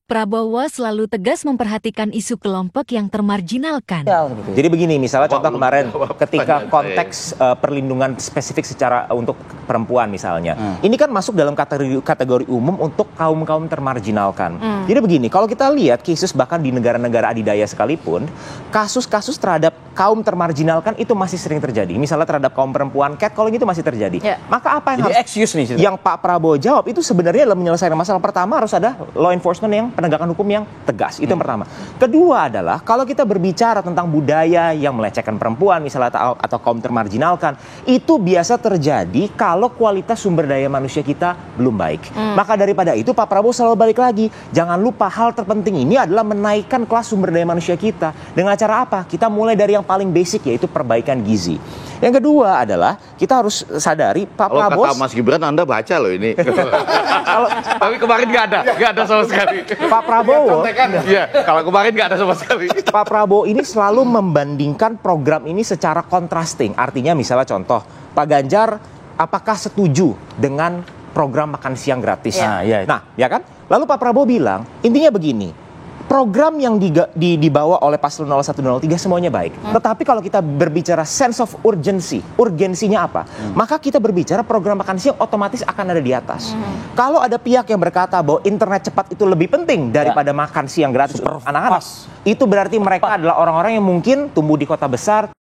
Prabowo selalu tegas memperhatikan isu kelompok yang termarginalkan. Jadi begini, misalnya contoh kemarin ketika konteks perlindungan spesifik secara untuk perempuan misalnya. Ini kan masuk dalam kategori umum untuk kaum-kaum termarginalkan. Jadi begini, kalau kita lihat kasus bahkan di negara-negara adidaya sekalipun, kasus-kasus terhadap kaum termarginalkan itu masih sering terjadi. Misalnya terhadap kaum perempuan, catcalling itu masih terjadi. Maka apa yang yang Pak Prabowo jawab itu sebenarnya dalam menyelesaikan masalah pertama harus ada law enforcement yang penegakan hukum yang tegas, itu yang pertama. Kedua adalah kalau kita berbicara tentang budaya yang melecehkan perempuan misalnya atau kaum termarginalkan, itu biasa terjadi kalau kualitas sumber daya manusia kita belum baik. Maka daripada itu Pak Prabowo selalu balik lagi, jangan lupa hal terpenting ini adalah menaikkan kelas sumber daya manusia kita. Dengan cara apa? Kita mulai dari yang paling basic, yaitu perbaikan gizi. Yang kedua adalah kita harus sadari Pak Prabowo. Kalau kata Mas Gibran Anda baca loh ini. Tapi kemarin nggak ada sama sekali. Pak Prabowo, iya, kalau kemarin nggak ada sama sekali. Pak Prabowo ini selalu membandingkan program ini secara contrasting. Artinya misalnya contoh, Pak Ganjar apakah setuju dengan program makan siang gratis? Nah, ya kan? Lalu Pak Prabowo bilang, intinya begini, program yang dibawa oleh paslon 01 dan 03 semuanya baik. Tetapi kalau kita berbicara sense of urgency, urgensinya apa? Maka kita berbicara program makan siang otomatis akan ada di atas. Kalau ada pihak yang berkata bahwa internet cepat itu lebih penting daripada makan siang gratis untuk anak-anak, itu berarti mereka adalah orang-orang yang mungkin tumbuh di kota besar,